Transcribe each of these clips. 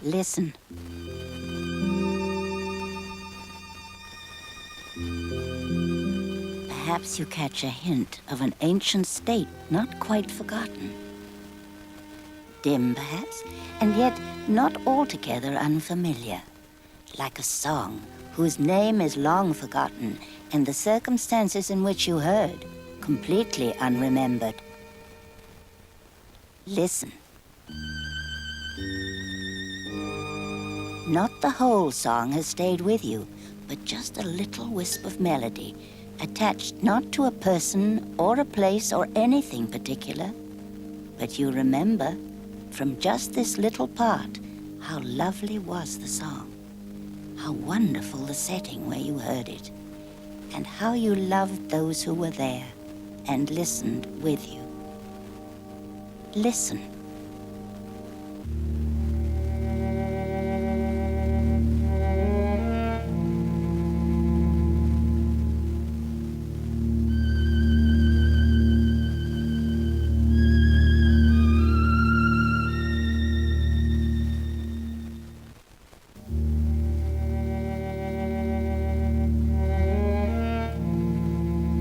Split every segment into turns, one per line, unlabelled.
Listen. Perhaps you catch a hint of an ancient state not quite forgotten. Dim, perhaps, and yet not altogether unfamiliar. Like a song whose name is long forgotten and the circumstances in which you heard completely unremembered. Listen. Not the whole song has stayed with you, but just a little wisp of melody, attached not to a person or a place or anything particular, but you remember from just this little part how lovely was the song, how wonderful the setting where you heard it, and how you loved those who were there and listened with you. Listen.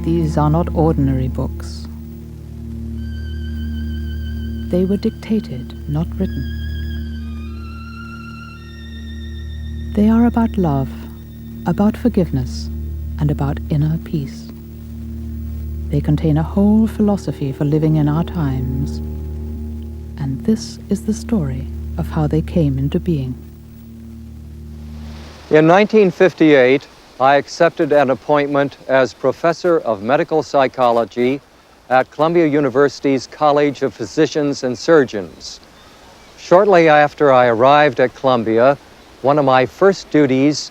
These are not ordinary books. They were dictated, not written. They are about love, about forgiveness, and about inner peace. They contain a whole philosophy for living in our times, and this is the story of how they came into being.
In 1958, I accepted an appointment as professor of medical psychology at Columbia University's College of Physicians and Surgeons. Shortly after I arrived at Columbia, one of my first duties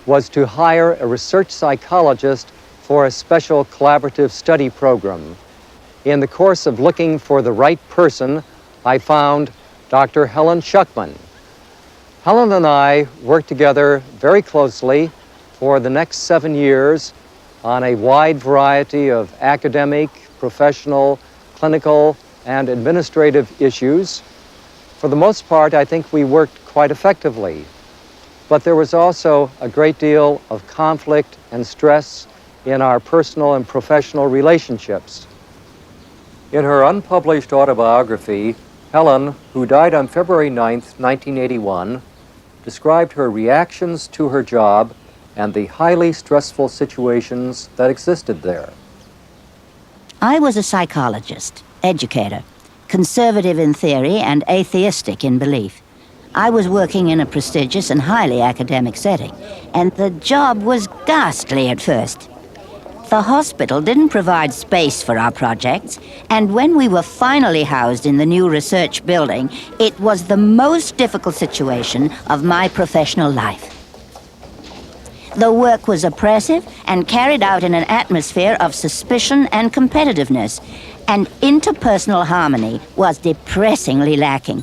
was to hire a research psychologist for a special collaborative study program. In the course of looking for the right person, I found Dr. Hellen Schucman. Hellen and I worked together very closely for the next 7 years on a wide variety of academic, professional, clinical, and administrative issues. For the most part, I think we worked quite effectively, but there was also a great deal of conflict and stress in our personal and professional relationships. In her unpublished autobiography, Hellen, who died on February 9th, 1981, described her reactions to her job and the highly stressful situations that existed there.
I was a psychologist, educator, conservative in theory and atheistic in belief. I was working in a prestigious and highly academic setting, and the job was ghastly at first. The hospital didn't provide space for our projects, and when we were finally housed in the new research building, it was the most difficult situation of my professional life. The work was oppressive and carried out in an atmosphere of suspicion and competitiveness, and interpersonal harmony was depressingly lacking.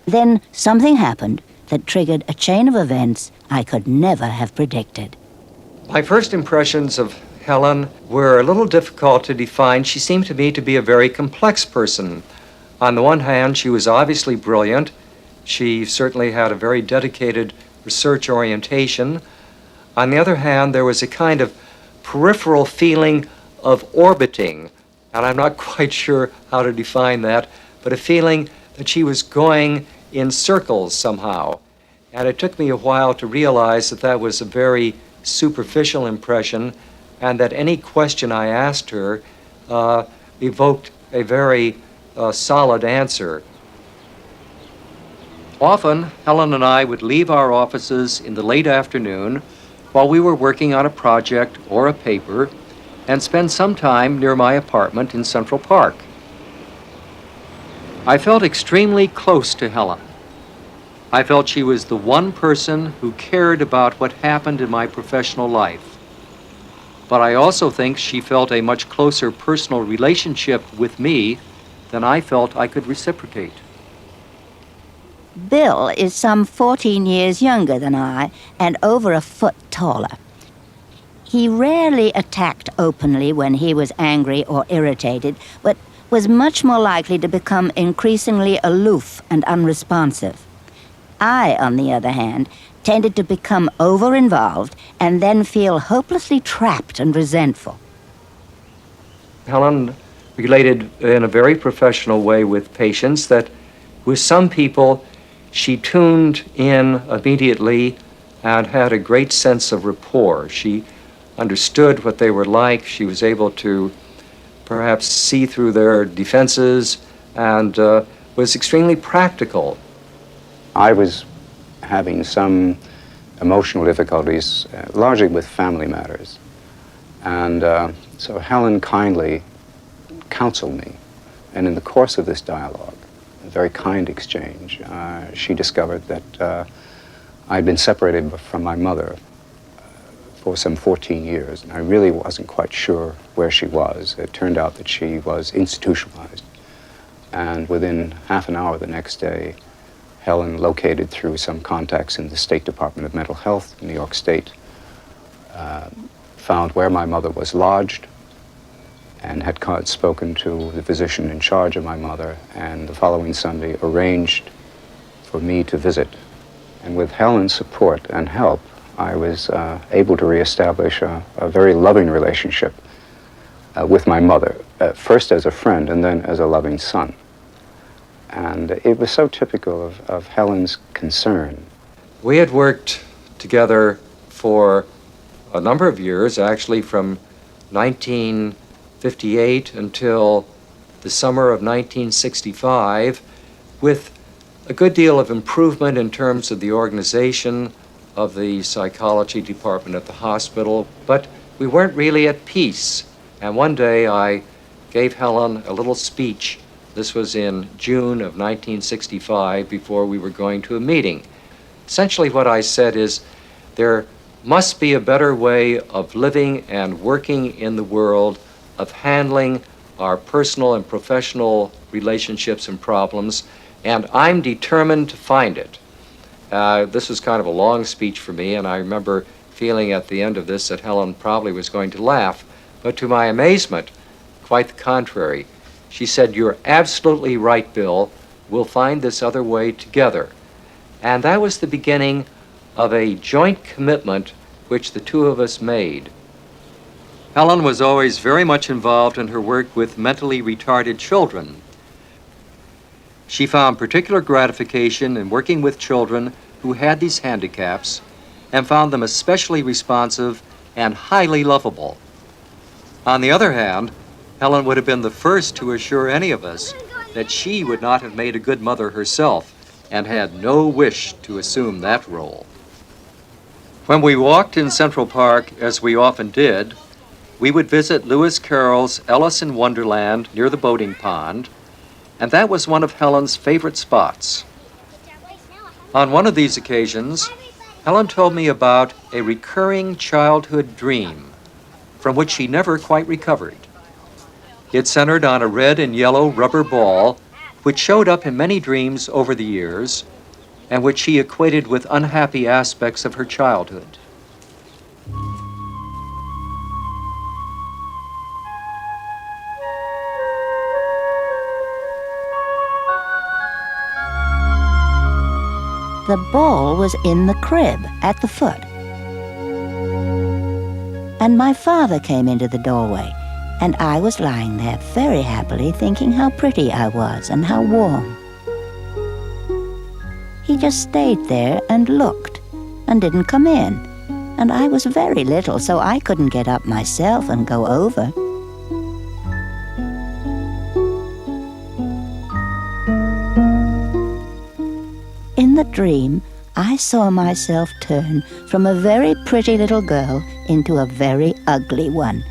Then something happened that triggered a chain of events I could never have predicted.
My first impressions of Hellen were a little difficult to define. She seemed to me to be a very complex person. On the one hand, she was obviously brilliant. She certainly had a very dedicated research orientation. On the other hand, there was a kind of peripheral feeling of orbiting, and I'm not quite sure how to define that, but a feeling that she was going in circles somehow. And it took me a while to realize that that was a very superficial impression, and that any question I asked her evoked a very solid answer. Often, Hellen and I would leave our offices in the late afternoon while we were working on a project or a paper, and spend some time near my apartment in Central Park. I felt extremely close to Hellen. I felt she was the one person who cared about what happened in my professional life. But I also think she felt a much closer personal relationship with me than I felt I could reciprocate.
Bill is some 14 years younger than I and over a foot taller. He rarely attacked openly when he was angry or irritated, but was much more likely to become increasingly aloof and unresponsive. I, on the other hand, tended to become over-involved and then feel hopelessly trapped and resentful.
Helen related in a very professional way with patients that with some people she tuned in immediately and had a great sense of rapport. She understood what they were like. She was able to perhaps see through their defenses and was extremely practical.
I was having some emotional difficulties, largely with family matters. And so Helen kindly counseled me. And in the course of this dialogue, a very kind exchange, she discovered that I'd been separated from my mother for some 14 years, and I really wasn't quite sure where she was. It turned out that she was institutionalized. And within half an hour the next day, Helen, located through some contacts in the State Department of Mental Health in New York State, found where my mother was lodged and had spoken to the physician in charge of my mother, and the following Sunday arranged for me to visit. And with Helen's support and help, I was able to reestablish a very loving relationship with my mother, first as a friend and then as a loving son. And it was so typical of Helen's concern.
We had worked together for a number of years, actually from 1958 until the summer of 1965, with a good deal of improvement in terms of the organization of the psychology department at the hospital, but we weren't really at peace. And one day I gave Helen a little speech. This was in June of 1965 before we were going to a meeting. Essentially what I said is, there must be a better way of living and working in the world, of handling our personal and professional relationships and problems, and I'm determined to find it. This was kind of a long speech for me, and I remember feeling at the end of this that Helen probably was going to laugh, but to my amazement, quite the contrary. She said, "You're absolutely right, Bill. We'll find this other way together." And that was the beginning of a joint commitment which the two of us made. Helen was always very much involved in her work with mentally retarded children. She found particular gratification in working with children who had these handicaps and found them especially responsive and highly lovable. On the other hand, Helen would have been the first to assure any of us that she would not have made a good mother herself and had no wish to assume that role. When we walked in Central Park, as we often did, we would visit Lewis Carroll's Alice in Wonderland near the boating pond, and that was one of Helen's favorite spots. On one of these occasions, Helen told me about a recurring childhood dream from which she never quite recovered. It centered on a red and yellow rubber ball which showed up in many dreams over the years and which she equated with unhappy aspects of her childhood.
The ball was in the crib at the foot. And my father came into the doorway, and I was lying there very happily thinking how pretty I was and how warm. He just stayed there and looked and didn't come in, and I was very little, so I couldn't get up myself and go over. In the dream, I saw myself turn from a very pretty little girl into a very ugly one.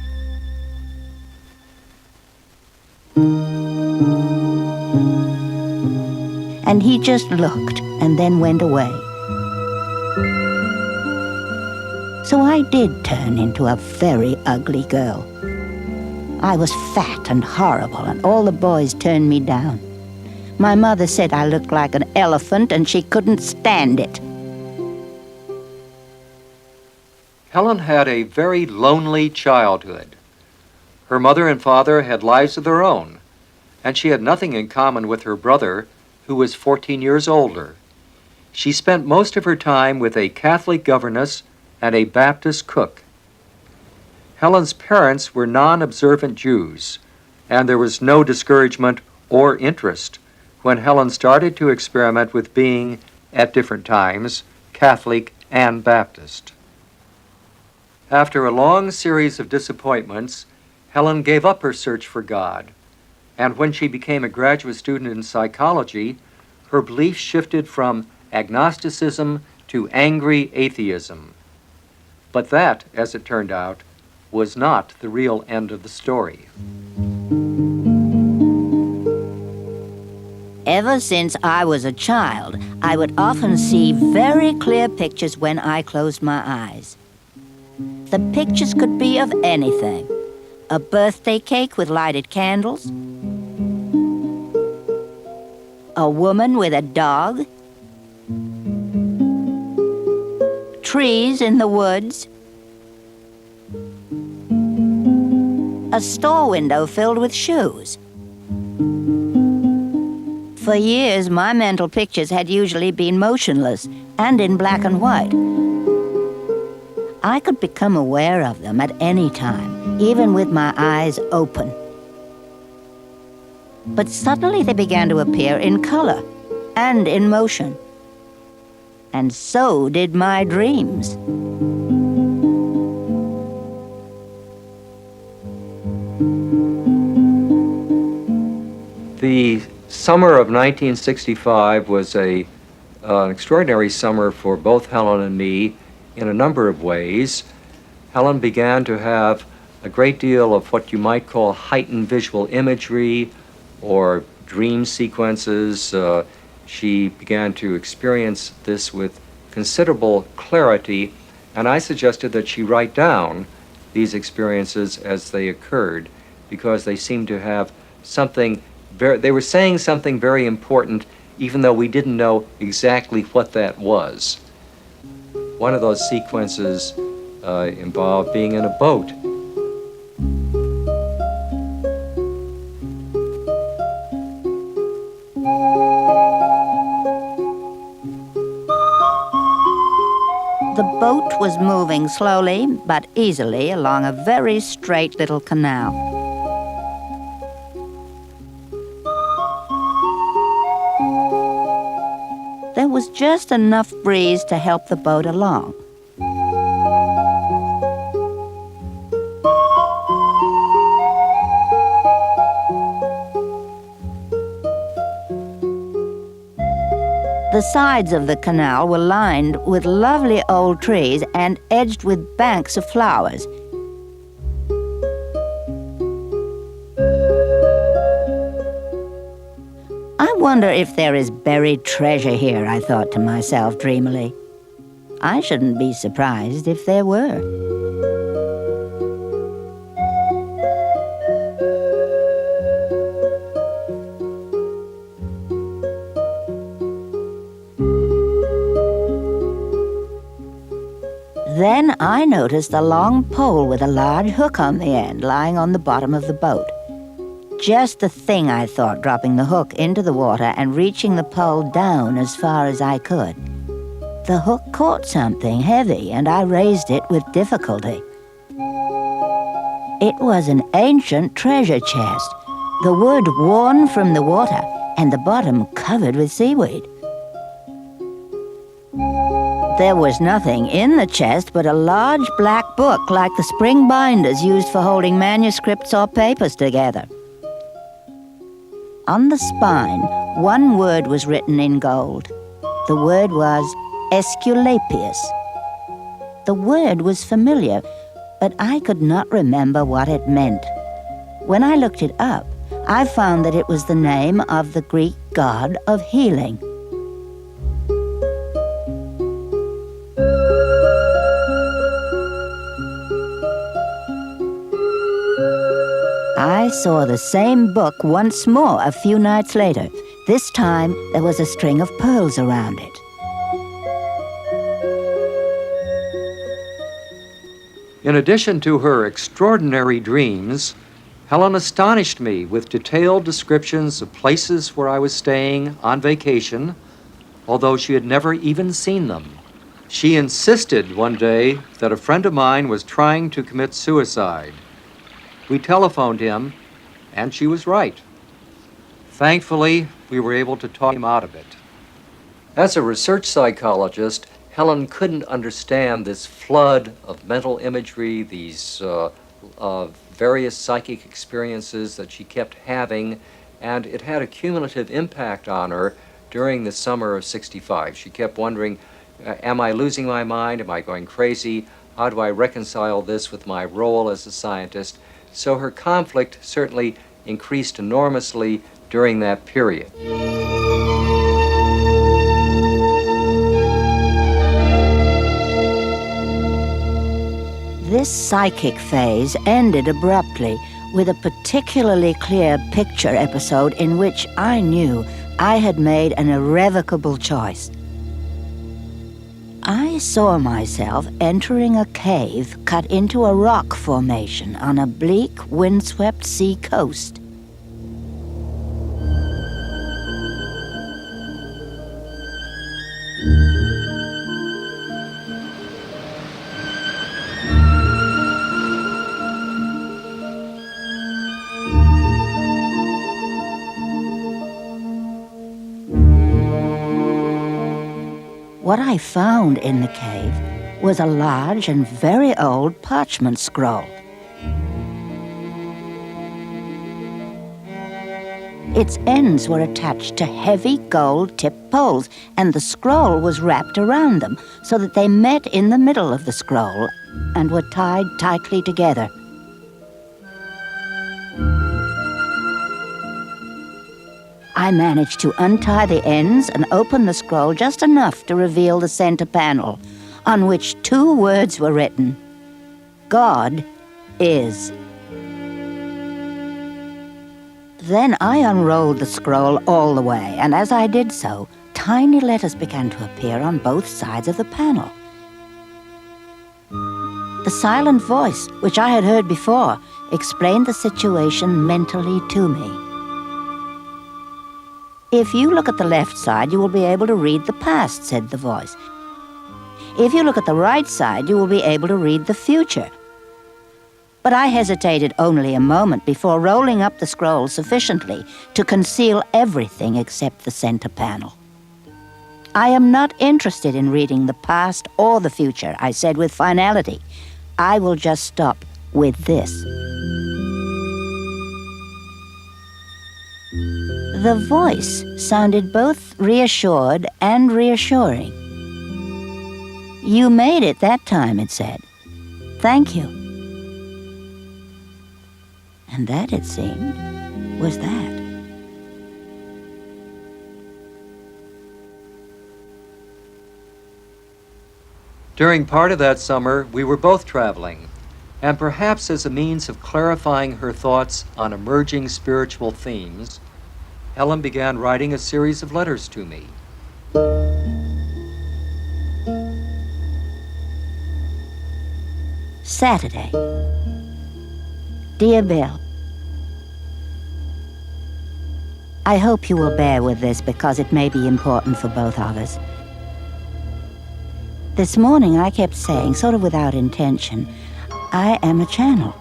And he just looked and then went away. So I did turn into a very ugly girl. I was fat and horrible, and all the boys turned me down. My mother said I looked like an elephant and she couldn't stand it.
Helen had a very lonely childhood. Her mother and father had lives of their own, and she had nothing in common with her brother, who was 14 years older. She spent most of her time with a Catholic governess and a Baptist cook. Helen's parents were non-observant Jews, and there was no discouragement or interest when Helen started to experiment with being, at different times, Catholic and Baptist. After a long series of disappointments, Helen gave up her search for God, and when she became a graduate student in psychology, her beliefs shifted from agnosticism to angry atheism. But that, as it turned out, was not the real end of the story.
Ever since I was a child, I would often see very clear pictures when I closed my eyes. The pictures could be of anything. A birthday cake with lighted candles, a woman with a dog, trees in the woods, a store window filled with shoes. For years, my mental pictures had usually been motionless and in black and white. I could become aware of them at any time, even with my eyes open. But suddenly they began to appear in color and in motion. And so did my dreams.
The summer of 1965 was an extraordinary summer for both Helen and me in a number of ways. Helen began to have a great deal of what you might call heightened visual imagery or dream sequences. She began to experience this with considerable clarity, and I suggested that she write down these experiences as they occurred, because they seemed to have something they were saying something very important, even though we didn't know exactly what that was. One of those sequences involved being in a boat.
The boat was moving slowly but easily along a very straight little canal. There was just enough breeze to help the boat along. The sides of the canal were lined with lovely old trees and edged with banks of flowers. I wonder if there is buried treasure here, I thought to myself dreamily. I shouldn't be surprised if there were. Then I noticed a long pole with a large hook on the end lying on the bottom of the boat. Just the thing, I thought, dropping the hook into the water and reaching the pole down as far as I could. The hook caught something heavy, and I raised it with difficulty. It was an ancient treasure chest, the wood worn from the water and the bottom covered with seaweed. There was nothing in the chest but a large black book like the spring binders used for holding manuscripts or papers together. On the spine, one word was written in gold. The word was Esculapius. The word was familiar, but I could not remember what it meant. When I looked it up, I found that it was the name of the Greek god of healing. I saw the same book once more a few nights later. This time, there was a string of pearls around it.
In addition to her extraordinary dreams, Helen astonished me with detailed descriptions of places where I was staying on vacation, although she had never even seen them. She insisted one day that a friend of mine was trying to commit suicide. We telephoned him, and she was right. Thankfully, we were able to talk him out of it. As a research psychologist, Helen couldn't understand this flood of mental imagery, these various psychic experiences that she kept having, and it had a cumulative impact on her during the summer of '65. She kept wondering, am I losing my mind? Am I going crazy? How do I reconcile this with my role as a scientist? So her conflict certainly increased enormously during that period.
This psychic phase ended abruptly with a particularly clear picture episode in which I knew I had made an irrevocable choice. I saw myself entering a cave cut into a rock formation on a bleak, windswept sea coast. What I found in the cave was a large and very old parchment scroll. Its ends were attached to heavy gold-tipped poles, and the scroll was wrapped around them so that they met in the middle of the scroll and were tied tightly together. I managed to untie the ends and open the scroll just enough to reveal the center panel, on which 2 words were written: God is. Then I unrolled the scroll all the way, and as I did so, tiny letters began to appear on both sides of the panel. The silent voice, which I had heard before, explained the situation mentally to me. If you look at the left side, you will be able to read the past, said the voice. If you look at the right side, you will be able to read the future. But I hesitated only a moment before rolling up the scroll sufficiently to conceal everything except the center panel. I am not interested in reading the past or the future, I said with finality. I will just stop with this. The voice sounded both reassured and reassuring. You made it that time, it said. Thank you. And that, it seemed, was that.
During part of that summer, we were both traveling, and perhaps as a means of clarifying her thoughts on emerging spiritual themes, Helen began writing a series of letters to me.
Saturday. Dear Bill, I hope you will bear with this because it may be important for both of us. This morning I kept saying, sort of without intention, I am a channel,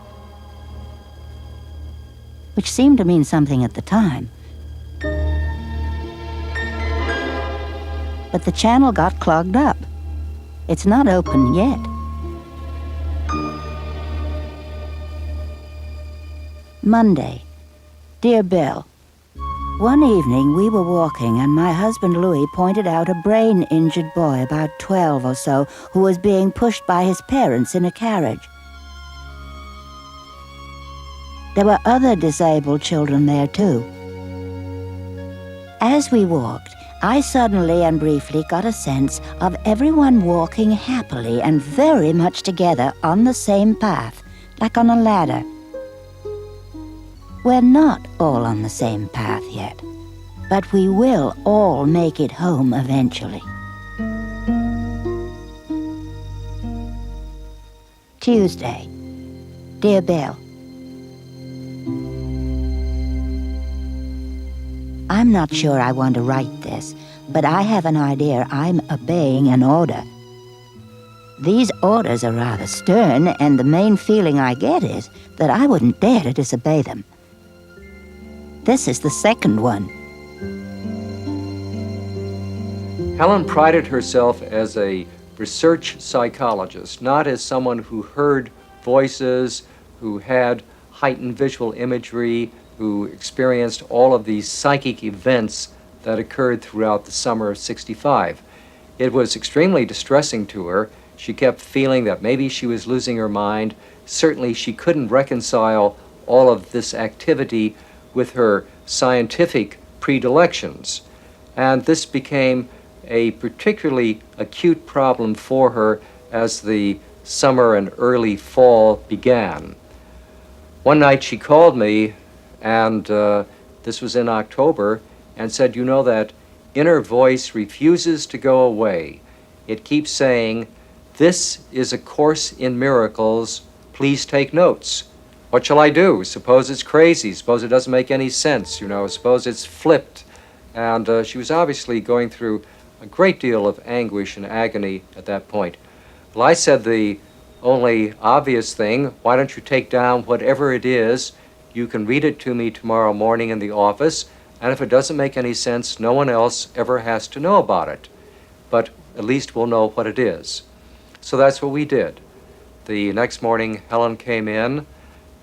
which seemed to mean something at the time. But the channel got clogged up. It's not open yet. Monday. Dear Bill, one evening we were walking and my husband Louis pointed out a brain-injured boy about 12 or so who was being pushed by his parents in a carriage. There were other disabled children there too. As we walked, I suddenly and briefly got a sense of everyone walking happily and very much together on the same path, like on a ladder. We're not all on the same path yet, but we will all make it home eventually. Tuesday. Dear Bill, I'm not sure I want to write this, but I have an idea I'm obeying an order. These orders are rather stern, and the main feeling I get is that I wouldn't dare to disobey them. This is the second one.
Helen prided herself as a research psychologist, not as someone who heard voices, who had heightened visual imagery, who experienced all of these psychic events that occurred throughout the summer of '65. It was extremely distressing to her. She kept feeling that maybe she was losing her mind. Certainly she couldn't reconcile all of this activity with her scientific predilections. And this became a particularly acute problem for her as the summer and early fall began. One night she called me, and this was in October, and said, "You know, that inner voice refuses to go away. It keeps saying, 'This is a course in miracles, please take notes.' What shall I do? Suppose it's crazy, suppose it doesn't make any sense, suppose it's flipped." And she was obviously going through a great deal of anguish and agony at that point. Well, I said the only obvious thing: why don't you take down whatever it is? You can read it to me tomorrow morning in the office, and if it doesn't make any sense, no one else ever has to know about it. But at least we'll know what it is. So that's what we did. The next morning, Helen came in,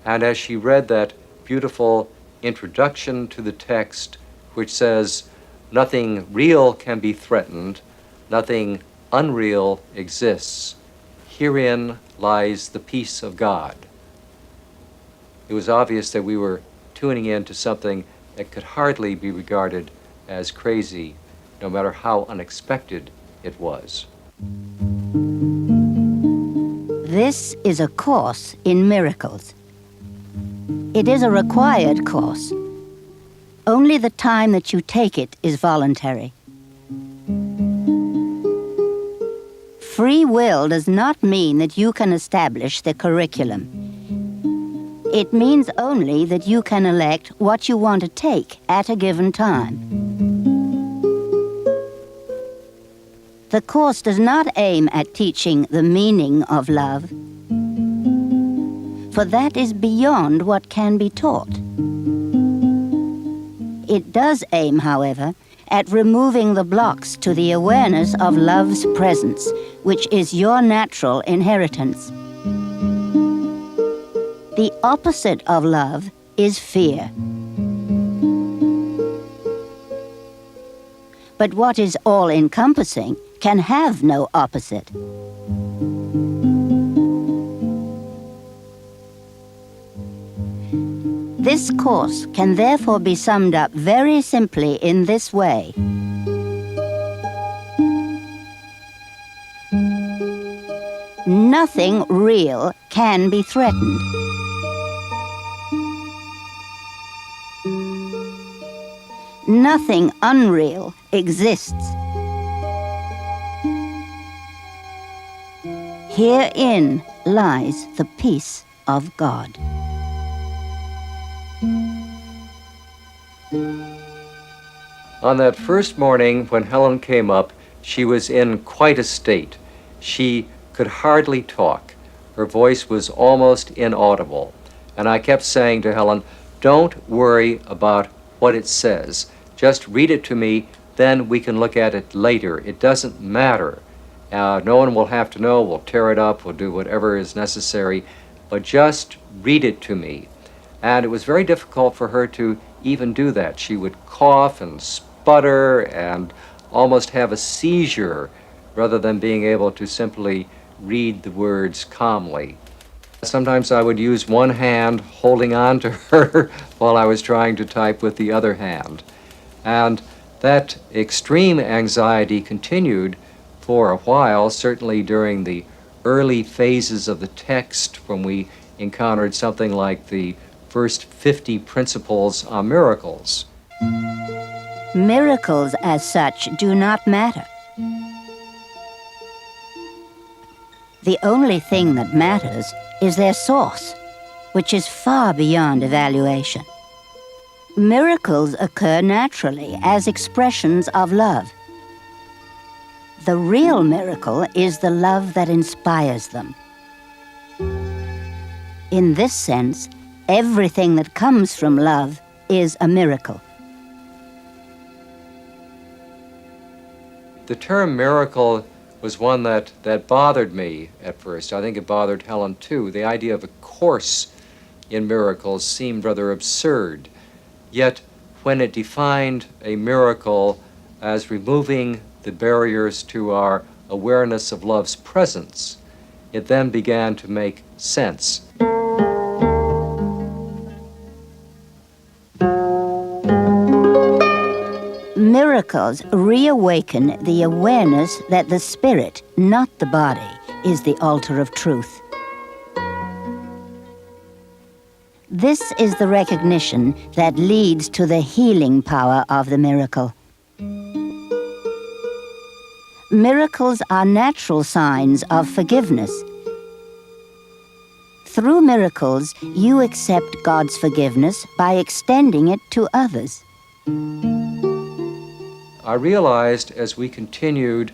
and as she read that beautiful introduction to the text, which says, "Nothing real can be threatened, nothing unreal exists. Herein lies the peace of God." It was obvious that we were tuning in to something that could hardly be regarded as crazy, no matter how unexpected it was.
This is a course in miracles. It is a required course. Only the time that you take it is voluntary. Free will does not mean that you can establish the curriculum. It means only that you can elect what you want to take at a given time. The course does not aim at teaching the meaning of love, for that is beyond what can be taught. It does aim, however, at removing the blocks to the awareness of love's presence, which is your natural inheritance. The opposite of love is fear. But what is all-encompassing can have no opposite. This course can therefore be summed up very simply in this way. Nothing real can be threatened. Nothing unreal exists. Herein lies the peace of God.
On that first morning when Helen came up, she was in quite a state. She could hardly talk. Her voice was almost inaudible. And I kept saying to Helen, "Don't worry about what it says. Just read it to me, then we can look at it later. It doesn't matter. No one will have to know. We'll tear it up. We'll do whatever is necessary. But just read it to me." And it was very difficult for her to even do that. She would cough and sputter and almost have a seizure rather than being able to simply read the words calmly. Sometimes I would use one hand holding on to her while I was trying to type with the other hand. And that extreme anxiety continued for a while, certainly during the early phases of the text when we encountered something like the first 50 principles on miracles.
Miracles as such do not matter. The only thing that matters is their source, which is far beyond evaluation. Miracles occur naturally as expressions of love. The real miracle is the love that inspires them. In this sense, everything that comes from love is a miracle.
The term miracle was one that bothered me at first. I think it bothered Helen too. The idea of a course in miracles seemed rather absurd. Yet, when it defined a miracle as removing the barriers to our awareness of love's presence, it then began to make sense.
Miracles reawaken the awareness that the spirit, not the body, is the altar of truth. This is the recognition that leads to the healing power of the miracle. Miracles are natural signs of forgiveness. Through miracles, you accept God's forgiveness by extending it to others.
I realized as we continued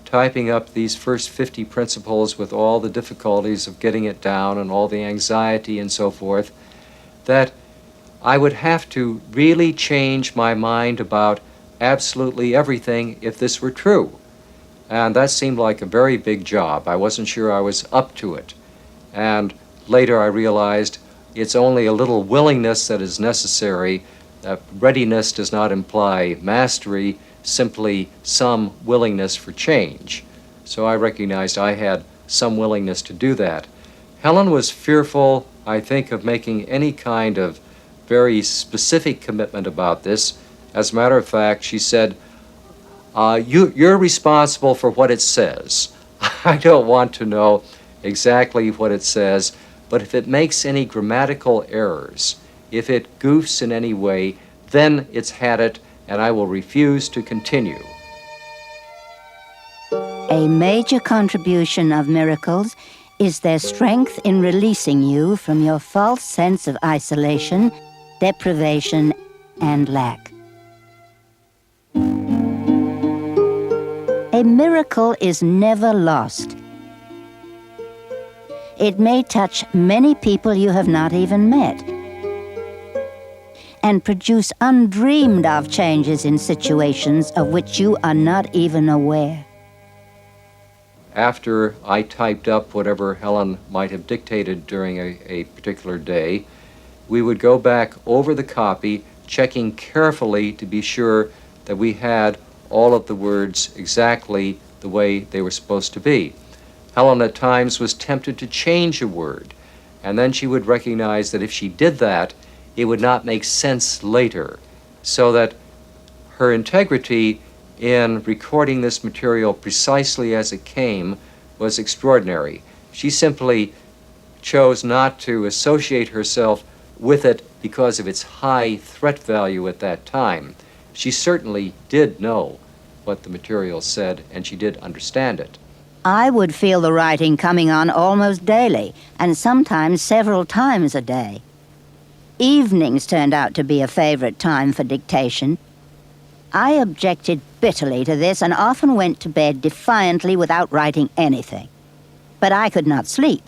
typing up these first 50 principles with all the difficulties of getting it down and all the anxiety and so forth, that I would have to really change my mind about absolutely everything if this were true. And that seemed like a very big job. I wasn't sure I was up to it. And later I realized it's only a little willingness that is necessary. Readiness does not imply mastery, simply some willingness for change. So I recognized I had some willingness to do that. Helen was fearful, I think, of making any kind of very specific commitment about this. As a matter of fact, she said, you're responsible for what it says. I don't want to know exactly what it says, but if it makes any grammatical errors, if it goofs in any way, then it's had it, and I will refuse to continue.
A major contribution of miracles is their strength in releasing you from your false sense of isolation, deprivation, and lack. A miracle is never lost. It may touch many people you have not even met, and produce undreamed of changes in situations of which you are not even aware.
After I typed up whatever Helen might have dictated during a particular day, we would go back over the copy, checking carefully to be sure that we had all of the words exactly the way they were supposed to be. Helen at times was tempted to change a word, and then she would recognize that if she did that, it would not make sense later, so that her integrity in recording this material precisely as it came was extraordinary. She simply chose not to associate herself with it because of its high threat value at that time. She certainly did know what the material said, and she did understand it.
I would feel the writing coming on almost daily, and sometimes several times a day. Evenings turned out to be a favorite time for dictation. I objected bitterly to this and often went to bed defiantly without writing anything. But I could not sleep.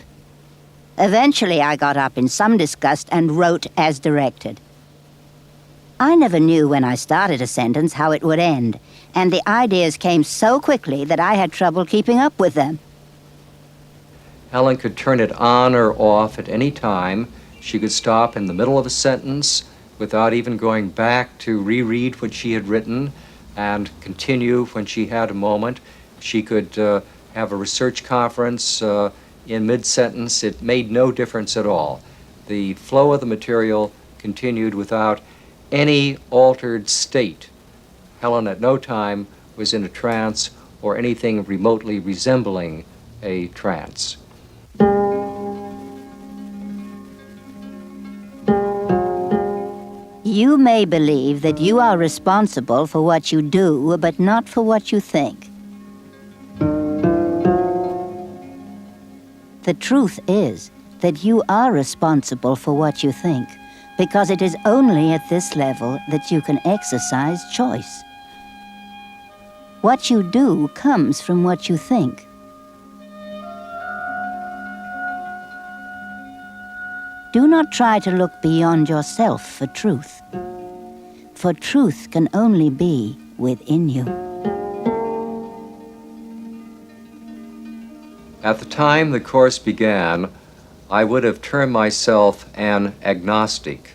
Eventually I got up in some disgust and wrote as directed. I never knew when I started a sentence how it would end, and the ideas came so quickly that I had trouble keeping up with them.
Helen could turn it on or off at any time. She could stop in the middle of a sentence without even going back to reread what she had written and continue when she had a moment. She could have a research conference in mid-sentence. It made no difference at all. The flow of the material continued without any altered state. Helen at no time was in a trance or anything remotely resembling a trance.
You may believe that you are responsible for what you do, but not for what you think. The truth is that you are responsible for what you think, because it is only at this level that you can exercise choice. What you do comes from what you think. Do not try to look beyond yourself for truth, for truth can only be within you.
At the time the course began, I would have termed myself an agnostic.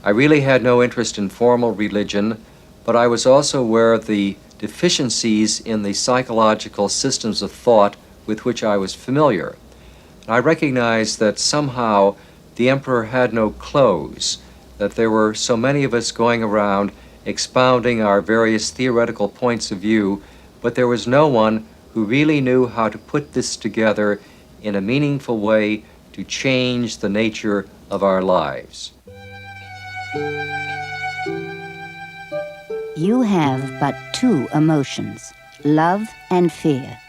I really had no interest in formal religion, but I was also aware of the deficiencies in the psychological systems of thought with which I was familiar. I recognized that somehow the emperor had no clothes, that there were so many of us going around expounding our various theoretical points of view, but there was no one who really knew how to put this together in a meaningful way to change the nature of our lives.
You have but two emotions, love and fear.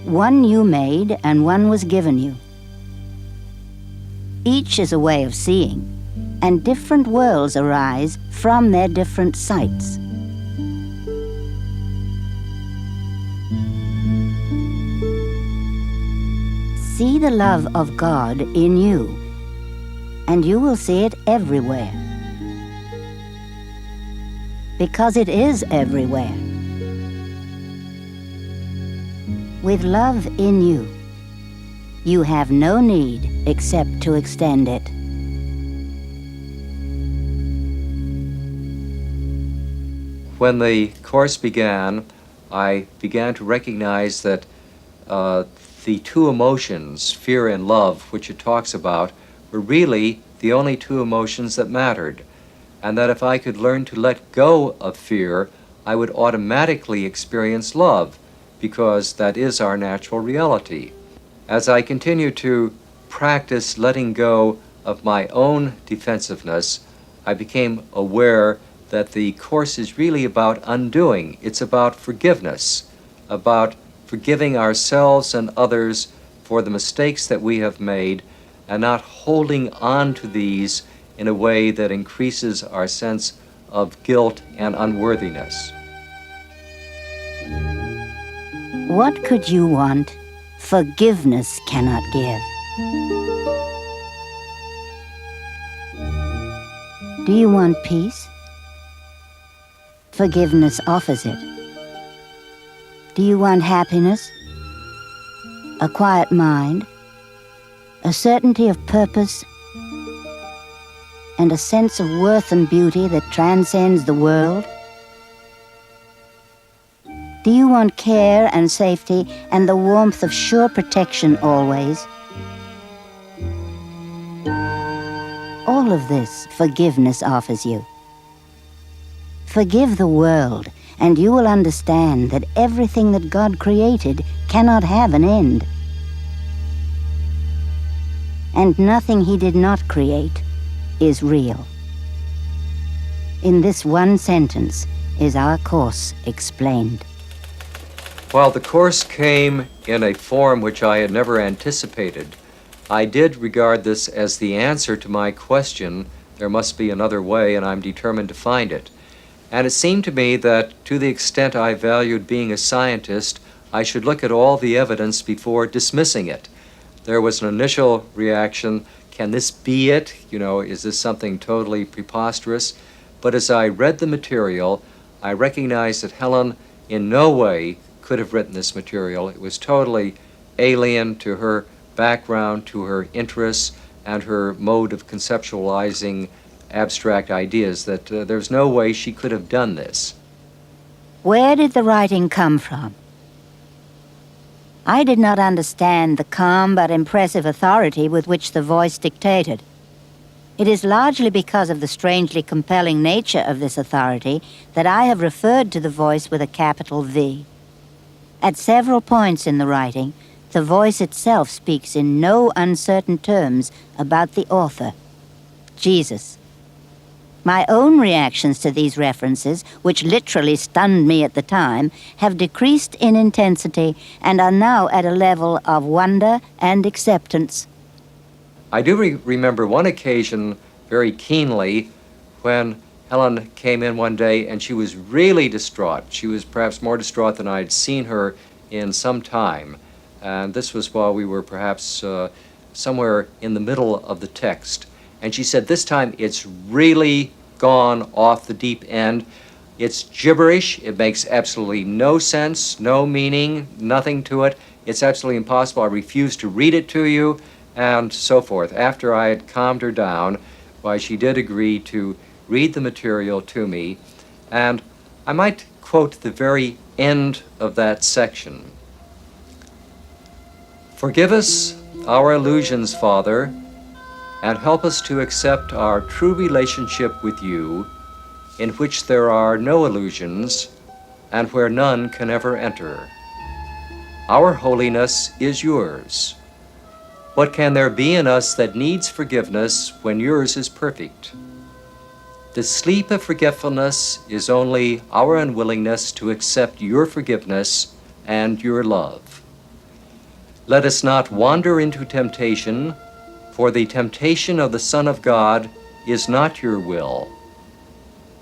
One you made and one was given you. Each is a way of seeing, and different worlds arise from their different sights. See the love of God in you, and you will see it everywhere. Because it is everywhere. With love in you, you have no need except to extend it.
When the course began, I began to recognize that the two emotions, fear and love, which it talks about, were really the only two emotions that mattered, and that if I could learn to let go of fear, I would automatically experience love, because that is our natural reality. As I continued to practice letting go of my own defensiveness, I became aware that the course is really about undoing. It's about forgiveness, about forgiving ourselves and others for the mistakes that we have made, and not holding on to these in a way that increases our sense of guilt and unworthiness.
What could you want? Forgiveness cannot give. Do you want peace? Forgiveness offers it. Do you want happiness? A quiet mind? A certainty of purpose? And a sense of worth and beauty that transcends the world? Do you want care and safety and the warmth of sure protection always? All of this forgiveness offers you. Forgive the world, and you will understand that everything that God created cannot have an end. And nothing He did not create is real. In this one sentence is our course explained.
While the course came in a form which I had never anticipated, I did regard this as the answer to my question, there must be another way, and I'm determined to find it. And it seemed to me that to the extent I valued being a scientist, I should look at all the evidence before dismissing it. There was an initial reaction, can this be it? You know, is this something totally preposterous? But as I read the material, I recognized that Helen in no way could have written this material. It was totally alien to her background, to her interests, and her mode of conceptualizing abstract ideas, that there's no way she could have done this.
Where did the writing come from? I did not understand the calm but impressive authority with which the voice dictated. It is largely because of the strangely compelling nature of this authority that I have referred to the voice with a capital V. At several points in the writing, the voice itself speaks in no uncertain terms about the author, Jesus. My own reactions to these references, which literally stunned me at the time, have decreased in intensity and are now at a level of wonder and acceptance.
I do remember one occasion very keenly when Helen came in one day and she was really distraught. She was perhaps more distraught than I'd seen her in some time. And this was while we were perhaps somewhere in the middle of the text. And she said, this time it's really gone off the deep end. It's gibberish. It makes absolutely no sense, no meaning, nothing to it. It's absolutely impossible. I refuse to read it to you, and so forth. After I had calmed her down, why, she did agree to read the material to me, and I might quote the very end of that section. Forgive us our illusions, Father, and help us to accept our true relationship with you, in which there are no illusions and where none can ever enter. Our holiness is yours. What can there be in us that needs forgiveness when yours is perfect? The sleep of forgetfulness is only our unwillingness to accept your forgiveness and your love. Let us not wander into temptation, for the temptation of the Son of God is not your will.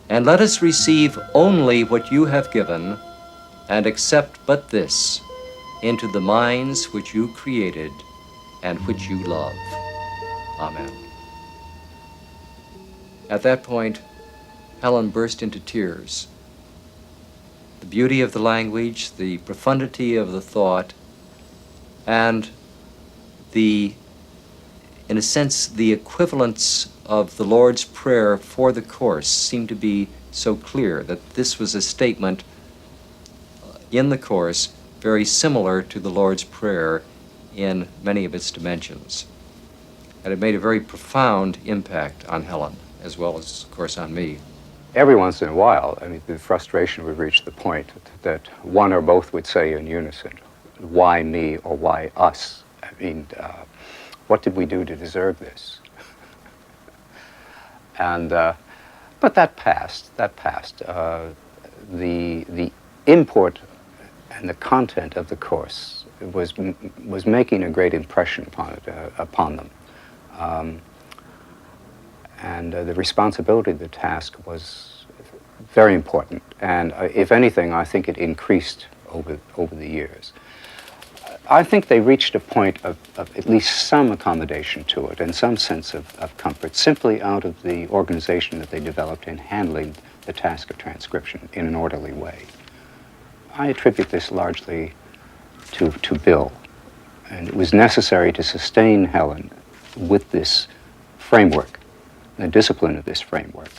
And let us receive only what you have given, and accept but this into the minds which you created and which you love. Amen. At that point, Helen burst into tears. The beauty of the language, the profundity of the thought, and in a sense, the equivalence of the Lord's Prayer for the Course seemed to be so clear that this was a statement in the Course very similar to the Lord's Prayer in many of its dimensions. And it made a very profound impact on Helen, as well as, of course, on me.
Every once in a while, I mean, the frustration would reach the point that one or both would say in unison, why me or why us? I mean, what did we do to deserve this? And, but that passed. The import and the content of the Course was making a great impression upon them. And the responsibility of the task was very important. And if anything, I think it increased over the years. I think they reached a point of at least some accommodation to it and some sense of comfort, simply out of the organization that they developed in handling the task of transcription in an orderly way. I attribute this largely to Bill. And it was necessary to sustain Helen with this framework, the discipline of this framework.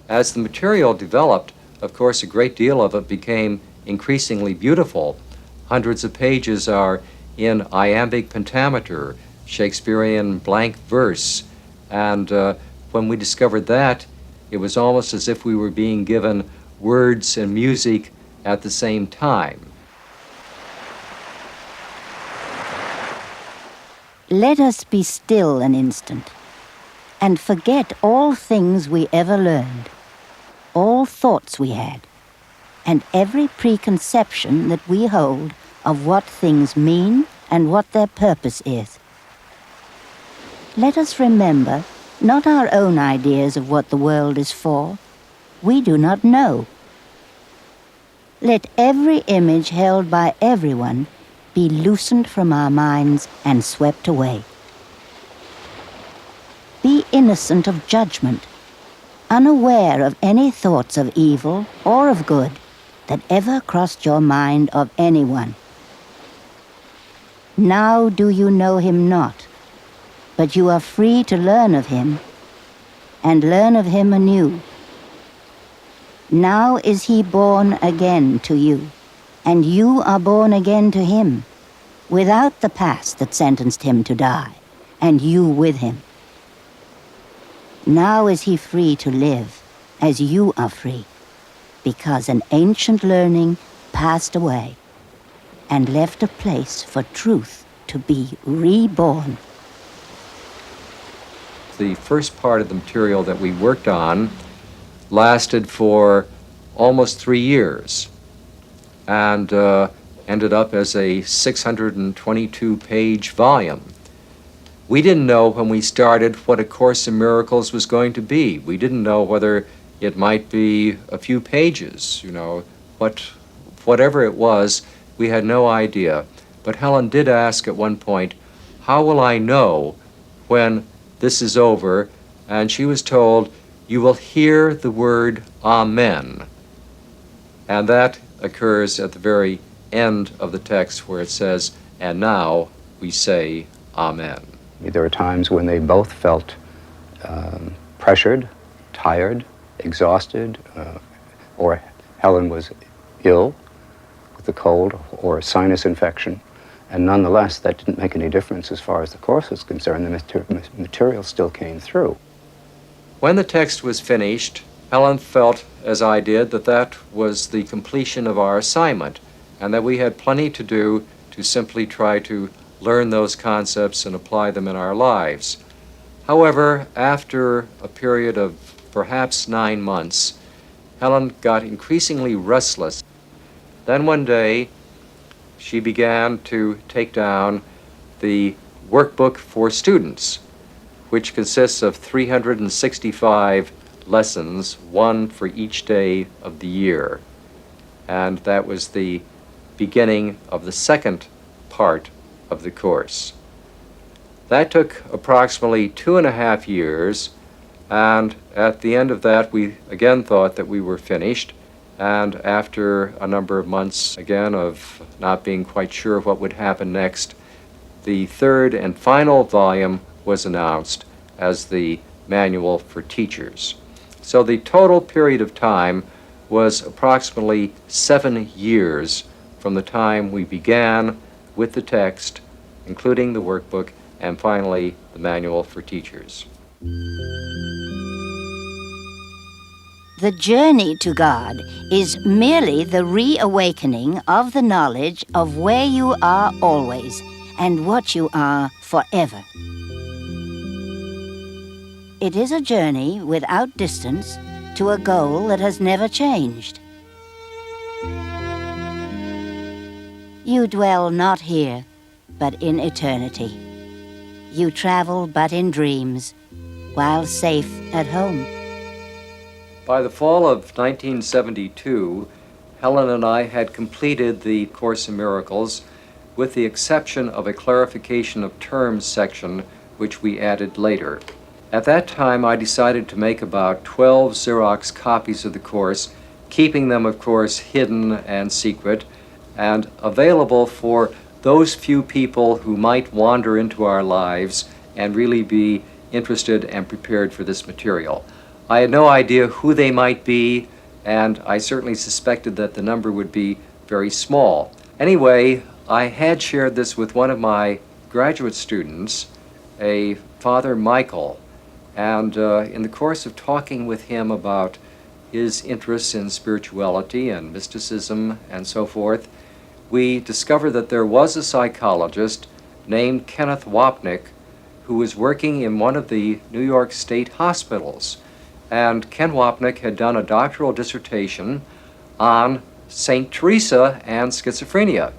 As the material developed, of course, a great deal of it became increasingly beautiful. Hundreds of pages are in iambic pentameter, Shakespearean blank verse, and when we discovered that, it was almost as if we were being given words and music at the same time.
Let us be still an instant and forget all things we ever learned, all thoughts we had, and every preconception that we hold of what things mean and what their purpose is. Let us remember not our own ideas of what the world is for. We do not know. Let every image held by everyone be loosened from our minds and swept away. Be innocent of judgment, unaware of any thoughts of evil or of good that ever crossed your mind of anyone. Now do you know him not, but you are free to learn of him, and learn of him anew. Now is he born again to you, and you are born again to him, without the past that sentenced him to die, and you with him. Now is he free to live, as you are free, because an ancient learning passed away, and left a place for truth to be reborn.
The first part of the material that we worked on lasted for almost 3 years and ended up as a 622-page volume. We didn't know when we started what A Course in Miracles was going to be. We didn't know whether it might be a few pages, whatever it was, we had no idea. But Helen did ask at one point, how will I know when this is over? And she was told, you will hear the word Amen. And that occurs at the very end of the text where it says, and now we say Amen.
There were times when they both felt pressured, tired, exhausted, or Helen was ill with a cold or a sinus infection. And nonetheless, that didn't make any difference as far as the course was concerned. The material still came through.
When the text was finished, Helen felt, as I did, that that was the completion of our assignment, and that we had plenty to do to simply try to learn those concepts and apply them in our lives. However, after a period of perhaps 9 months, Helen got increasingly restless. Then one day, she began to take down the workbook for students, which consists of 365 lessons, one for each day of the year. And that was the beginning of the second part of the course. That took approximately 2.5 years, and at the end of that, we again thought that we were finished. And after a number of months, again, of not being quite sure what would happen next, the third and final volume was announced as the Manual for Teachers. So the total period of time was approximately 7 years from the time we began with the text, including the workbook, and finally the Manual for Teachers.
The journey to God is merely the reawakening of the knowledge of where you are always and what you are forever. It is a journey without distance to a goal that has never changed. You dwell not here, but in eternity. You travel but in dreams, while safe at home.
By the fall of 1972, Helen and I had completed the Course in Miracles, with the exception of a clarification of terms section, which we added later. At that time, I decided to make about 12 Xerox copies of the course, keeping them, of course, hidden and secret, and available for those few people who might wander into our lives and really be interested and prepared for this material. I had no idea who they might be, and I certainly suspected that the number would be very small. Anyway, I had shared this with one of my graduate students, a Father Michael, and in the course of talking with him about his interests in spirituality and mysticism and so forth, we discovered that there was a psychologist named Kenneth Wapnick who was working in one of the New York State hospitals. And Ken Wapnick had done a doctoral dissertation on St. Teresa and schizophrenia.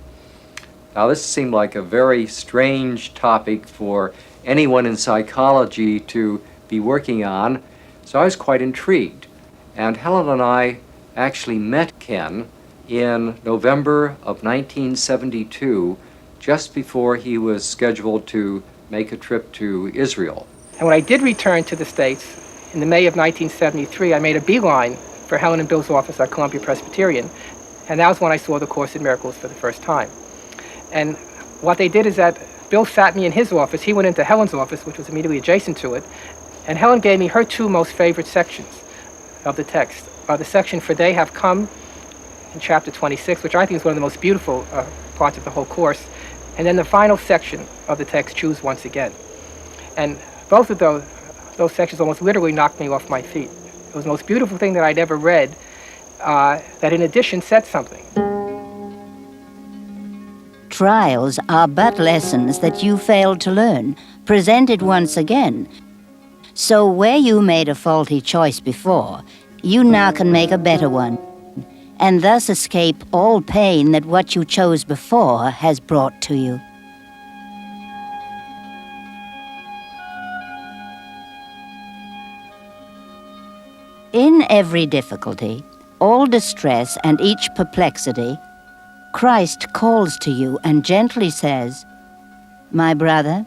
Now, this seemed like a very strange topic for anyone in psychology to be working on, so I was quite intrigued. And Helen and I actually met Ken in November of 1972, just before he was scheduled to make a trip to Israel.
And when I did return to the States, in the May of 1973, I made a beeline for Helen and Bill's office at Columbia Presbyterian, and that was when I saw the Course in Miracles for the first time. And what they did is that Bill sat me in his office, he went into Helen's office, which was immediately adjacent to it, and Helen gave me her two most favorite sections of the text. The section For They Have Come in chapter 26, which I think is one of the most beautiful parts of the whole course, and then the final section of the text, Choose Once Again. And both of those sections almost literally knocked me off my feet. It was the most beautiful thing that I'd ever read that in addition said something.
Trials are but lessons that you failed to learn, presented once again. So where you made a faulty choice before, you now can make a better one, and thus escape all pain that what you chose before has brought to you. In every difficulty, all distress and each perplexity, Christ calls to you and gently says, "My brother,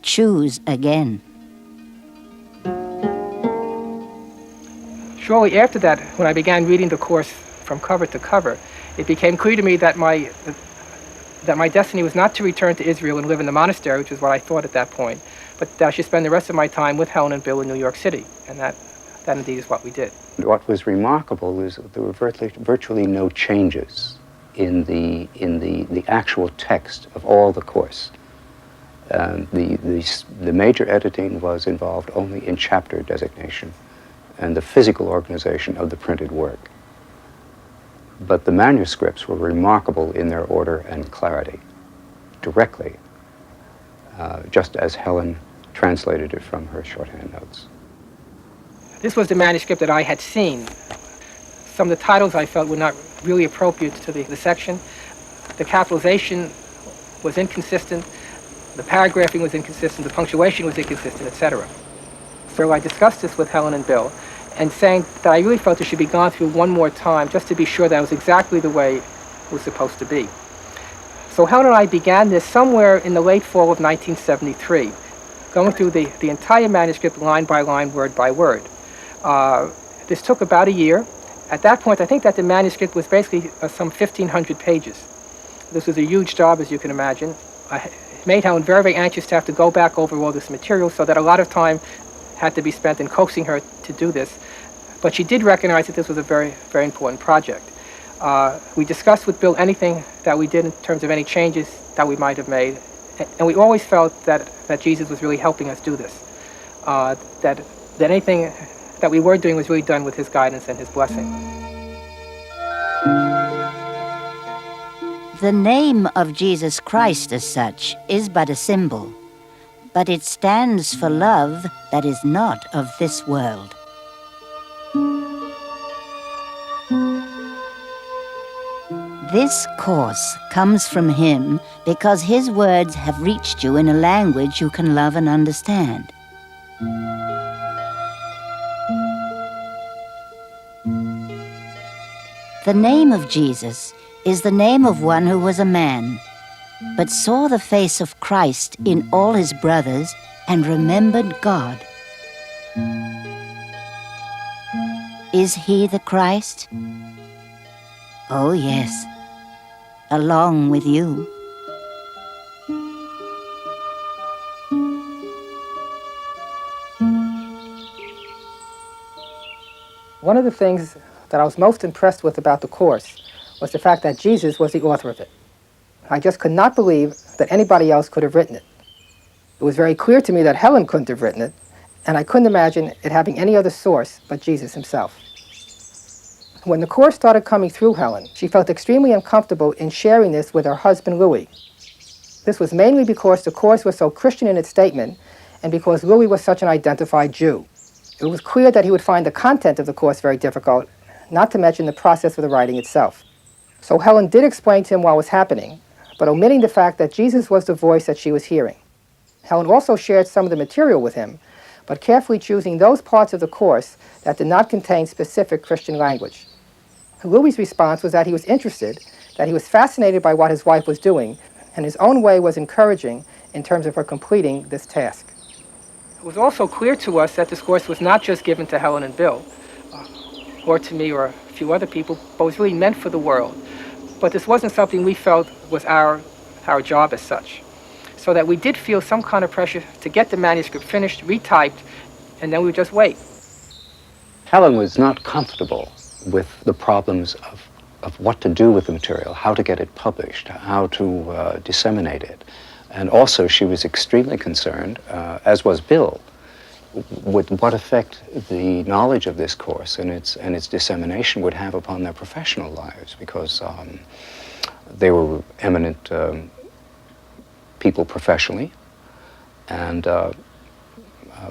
choose again."
Shortly after that, when I began reading the course from cover to cover, it became clear to me that my destiny was not to return to Israel and live in the monastery, which is what I thought at that point, but that I should spend the rest of my time with Helen and Bill in New York City, and that indeed is what we did.
What was remarkable was that there were virtually no changes in the actual text of all the course. The major editing was involved only in chapter designation and the physical organization of the printed work. But the manuscripts were remarkable in their order and clarity, directly, just as Helen translated it from her shorthand notes.
This was the manuscript that I had seen. Some of the titles I felt were not really appropriate to the section. The capitalization was inconsistent, the paragraphing was inconsistent, the punctuation was inconsistent, etc. So I discussed this with Helen and Bill, and saying that I really felt it should be gone through one more time just to be sure that it was exactly the way it was supposed to be. So Helen and I began this somewhere in the late fall of 1973, going through the entire manuscript line by line, word by word. This took about a year. At that point, I think that the manuscript was basically some 1,500 pages. This was a huge job, as you can imagine. It made Helen very, very anxious to have to go back over all this material, so that a lot of time had to be spent in coaxing her to do this. But she did recognize that this was a very, very important project. We discussed with Bill anything that we did in terms of any changes that we might have made, and we always felt that Jesus was really helping us do this. That anything that we were doing was really done with his guidance and his blessing.
The name of Jesus Christ as such is but a symbol, but it stands for love that is not of this world. This course comes from him because his words have reached you in a language you can love and understand. The name of Jesus is the name of one who was a man, but saw the face of Christ in all his brothers and remembered God. Is he the Christ? Oh, yes, along with you.
One of the things that I was most impressed with about the course was the fact that Jesus was the author of it. I just could not believe that anybody else could have written it. It was very clear to me that Helen couldn't have written it, and I couldn't imagine it having any other source but Jesus himself. When the course started coming through Helen, she felt extremely uncomfortable in sharing this with her husband, Louis. This was mainly because the course was so Christian in its statement, and because Louis was such an identified Jew. It was clear that he would find the content of the course very difficult, not to mention the process of the writing itself. So Helen did explain to him what was happening, but omitting the fact that Jesus was the voice that she was hearing. Helen also shared some of the material with him, but carefully choosing those parts of the course that did not contain specific Christian language. Louis' response was that he was interested, that he was fascinated by what his wife was doing, and his own way was encouraging in terms of her completing this task. It was also clear to us that this course was not just given to Helen and Bill, or to me or a few other people, but was really meant for the world. But this wasn't something we felt was our job as such. So that we did feel some kind of pressure to get the manuscript finished, retyped, and then we would just wait.
Helen was not comfortable with the problems of what to do with the material, how to get it published, how to disseminate it. And also she was extremely concerned, as was Bill, with what effect the knowledge of this course and its dissemination would have upon their professional lives, because they were eminent people professionally, and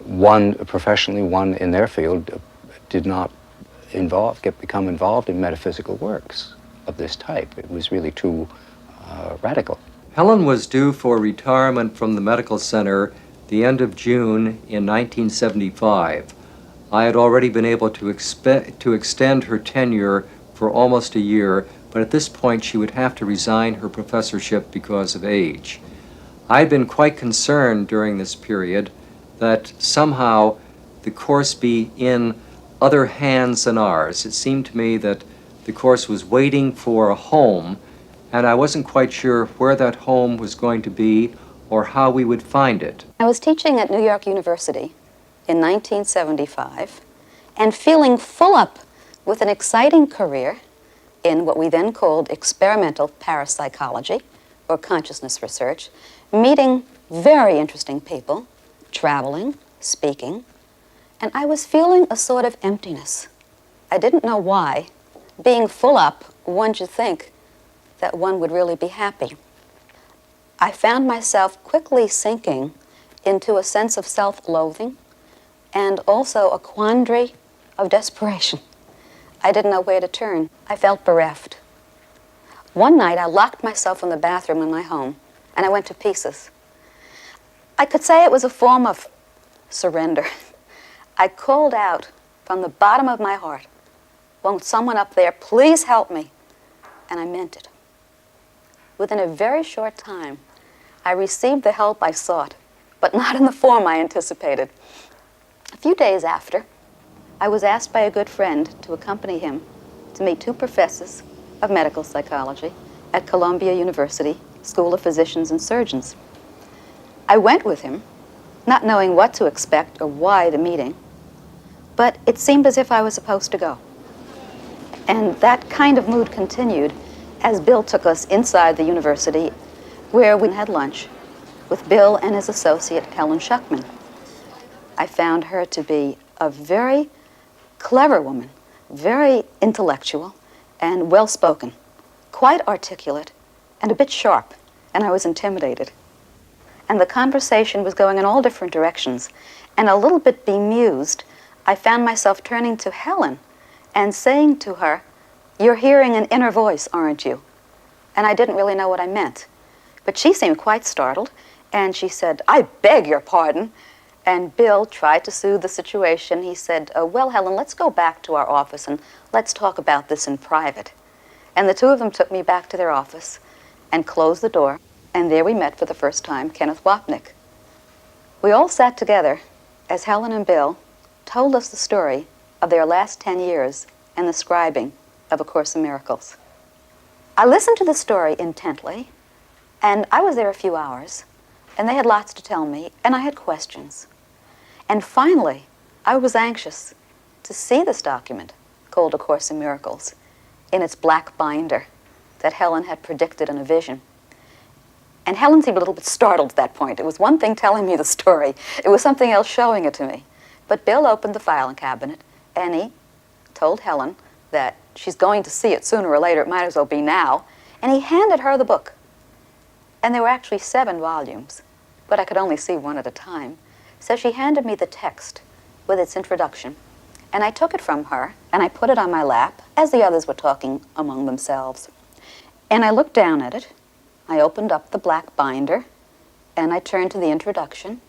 one professionally, one in their field did not become involved in metaphysical works of this type. It was really too radical.
Helen was due for retirement from the medical center the end of June in 1975. I had already been able to extend her tenure for almost a year, but at this point she would have to resign her professorship because of age. I had been quite concerned during this period that somehow the course be in other hands than ours. It seemed to me that the course was waiting for a home, and I wasn't quite sure where that home was going to be or how we would find it.
I was teaching at New York University in 1975 and feeling full up with an exciting career in what we then called experimental parapsychology or consciousness research, meeting very interesting people, traveling, speaking, and I was feeling a sort of emptiness. I didn't know why. Being full up, one should think that one would really be happy. I found myself quickly sinking into a sense of self-loathing and also a quandary of desperation. I didn't know where to turn. I felt bereft. One night I locked myself in the bathroom in my home and I went to pieces. I could say it was a form of surrender. I called out from the bottom of my heart, "Won't someone up there please help me?" And I meant it. Within a very short time, I received the help I sought, but not in the form I anticipated. A few days after, I was asked by a good friend to accompany him to meet two professors of medical psychology at Columbia University School of Physicians and Surgeons. I went with him, not knowing what to expect or why the meeting, but it seemed as if I was supposed to go. And that kind of mood continued as Bill took us inside the university where we had lunch with Bill and his associate, Hellen Schucman. I found her to be a very clever woman, very intellectual and well-spoken, quite articulate and a bit sharp, and I was intimidated. And the conversation was going in all different directions, and a little bit bemused, I found myself turning to Helen and saying to her, "You're hearing an inner voice, aren't you?" And I didn't really know what I meant. But she seemed quite startled, and she said, "I beg your pardon." And Bill tried to soothe the situation. He said, "Well, Helen, let's go back to our office and let's talk about this in private." And the two of them took me back to their office and closed the door, and there we met for the first time Kenneth Wapnick. We all sat together as Helen and Bill told us the story of their last 10 years and the scribing of A Course in Miracles. I listened to the story intently, and I was there a few hours, and they had lots to tell me, and I had questions. And finally, I was anxious to see this document called A Course in Miracles in its black binder that Helen had predicted in a vision. And Helen seemed a little bit startled at that point. It was one thing telling me the story. It was something else showing it to me. But Bill opened the filing cabinet, and he told Helen that she's going to see it sooner or later. It might as well be now. And he handed her the book. And there were actually 7 volumes, but I could only see one at a time. So she handed me the text with its introduction. And I took it from her, and I put it on my lap as the others were talking among themselves. And I looked down at it. I opened up the black binder, and I turned to the introduction,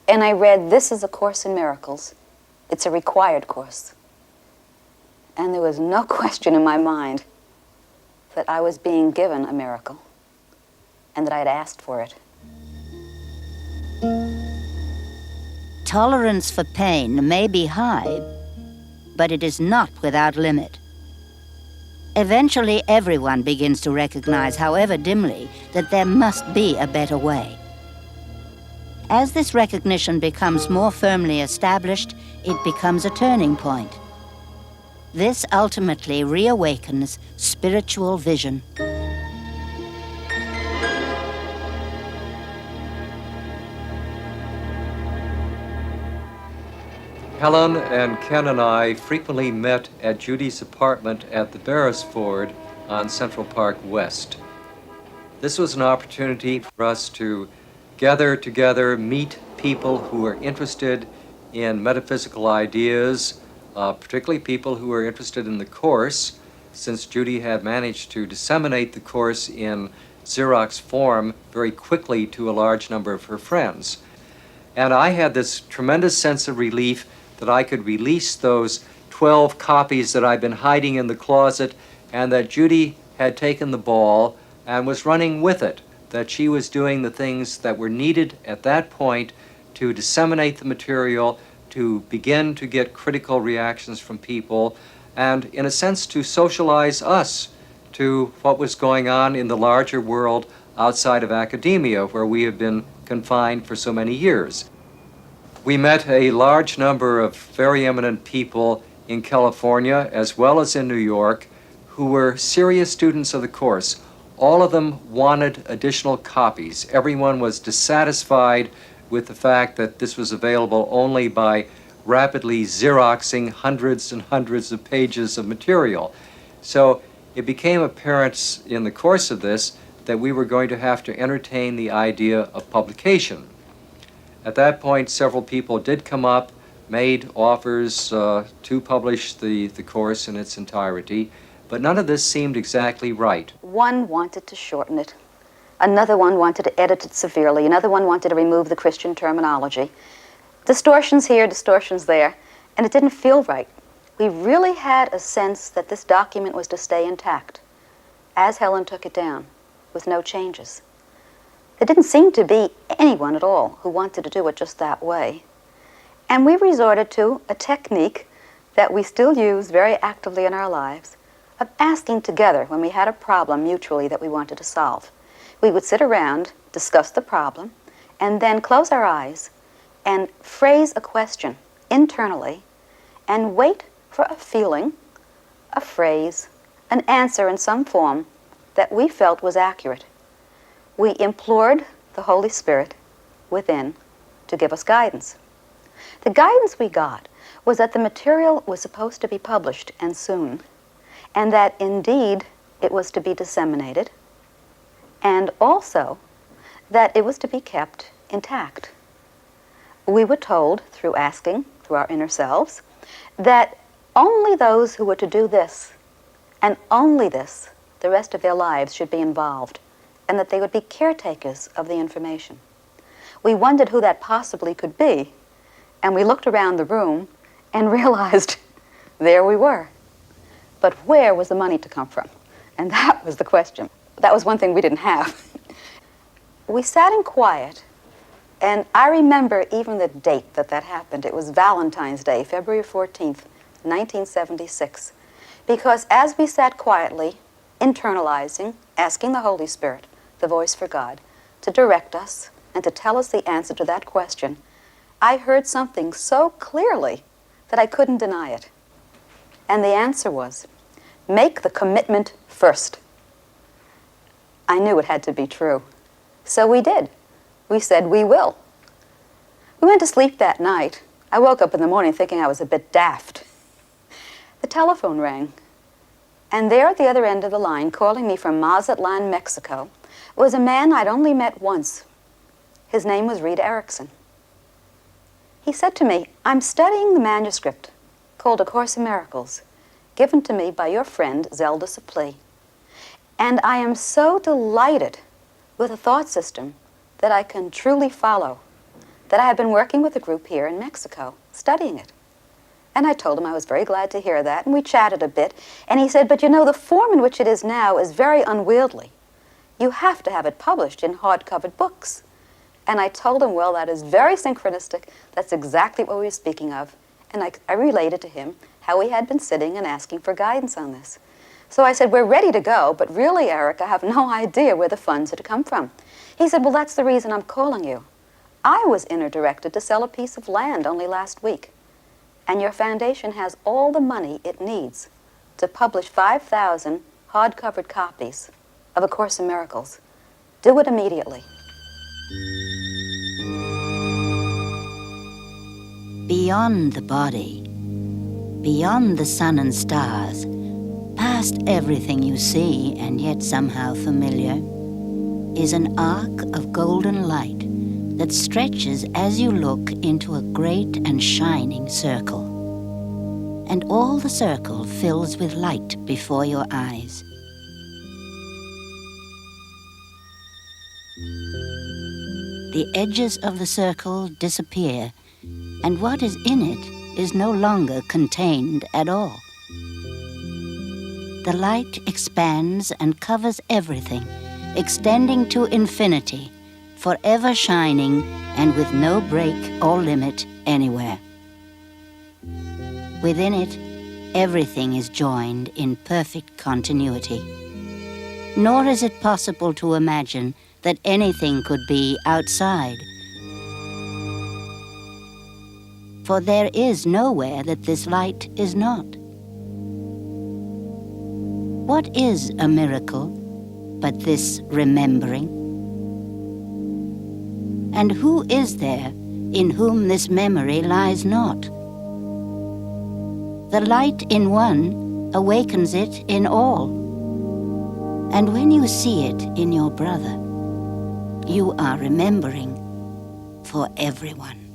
and I read, "This is A Course in Miracles. It's a required course." And there was no question in my mind that I was being given a miracle and that I had asked for it.
Tolerance for pain may be high, but it is not without limit. Eventually, everyone begins to recognize, however dimly, that there must be a better way. As this recognition becomes more firmly established, it becomes a turning point. This ultimately reawakens spiritual vision.
Helen and Ken and I frequently met at Judy's apartment at the Beresford on Central Park West. This was an opportunity for us to gather together, meet people who are interested in metaphysical ideas, particularly people who are interested in the Course, since Judy had managed to disseminate the Course in Xerox form very quickly to a large number of her friends. And I had this tremendous sense of relief that I could release those 12 copies that I'd been hiding in the closet, and that Judy had taken the ball and was running with it, that she was doing the things that were needed at that point to disseminate the material, to begin to get critical reactions from people, and in a sense to socialize us to what was going on in the larger world outside of academia, where we have been confined for so many years. We met a large number of very eminent people in California as well as in New York who were serious students of the course. All of them wanted additional copies. Everyone was dissatisfied with the fact that this was available only by rapidly Xeroxing hundreds and hundreds of pages of material. So it became apparent in the course of this that we were going to have to entertain the idea of publication. At that point, several people did come up, made offers to publish the course in its entirety, but none of this seemed exactly right.
One wanted to shorten it. Another one wanted to edit it severely. Another one wanted to remove the Christian terminology. Distortions here, distortions there, and it didn't feel right. We really had a sense that this document was to stay intact, as Helen took it down, with no changes. There didn't seem to be anyone at all who wanted to do it just that way. And we resorted to a technique that we still use very actively in our lives, of asking together when we had a problem mutually that we wanted to solve. We would sit around, discuss the problem, and then close our eyes and phrase a question internally and wait for a feeling, a phrase, an answer in some form that we felt was accurate. We implored the Holy Spirit within to give us guidance. The guidance we got was that the material was supposed to be published, and soon, and that indeed it was to be disseminated, and also that it was to be kept intact. We were told, through asking, through our inner selves, that only those who were to do this, and only this, the rest of their lives should be involved, and that they would be caretakers of the information. We wondered who that possibly could be, and we looked around the room and realized there we were. But where was the money to come from? And that was the question. That was one thing we didn't have. We sat in quiet, and I remember even the date that happened. It was Valentine's Day, February 14th, 1976. Because as we sat quietly, internalizing, asking the Holy Spirit, the voice for God, to direct us and to tell us the answer to that question, I heard something so clearly that I couldn't deny it. And the answer was, make the commitment first. I knew it had to be true. So we did. We said, we will. We went to sleep that night. I woke up in the morning thinking I was a bit daft. The telephone rang. And there at the other end of the line, calling me from Mazatlan, Mexico, was a man I'd only met once. His name was Reed Erickson. He said to me, I'm studying the manuscript called A Course in Miracles, given to me by your friend Zelda Supplee. And I am so delighted with a thought system that I can truly follow, that I have been working with a group here in Mexico, studying it. And I told him I was very glad to hear that, and we chatted a bit. And he said, but you know, the form in which it is now is very unwieldy. You have to have it published in hard-covered books. And I told him, well, that is very synchronistic. That's exactly what we were speaking of. And I related to him how we had been sitting and asking for guidance on this. So I said, we're ready to go, but really, Eric, I have no idea where the funds are to come from. He said, well, that's the reason I'm calling you. I was inter-directed to sell a piece of land only last week. And your foundation has all the money it needs to publish 5,000 hard-covered copies of A Course in Miracles. Do it immediately.
Beyond the body, beyond the sun and stars, past everything you see and yet somehow familiar, is an arc of golden light that stretches as you look into a great and shining circle. And all the circle fills with light before your eyes. The edges of the circle disappear, and what is in it is no longer contained at all. The light expands and covers everything, extending to infinity, forever shining and with no break or limit anywhere. Within it, everything is joined in perfect continuity. Nor is it possible to imagine that anything could be outside. For there is nowhere that this light is not. What is a miracle but this remembering? And who is there in whom this memory lies not? The light in one awakens it in all. And when you see it in your brother, you are remembering for everyone.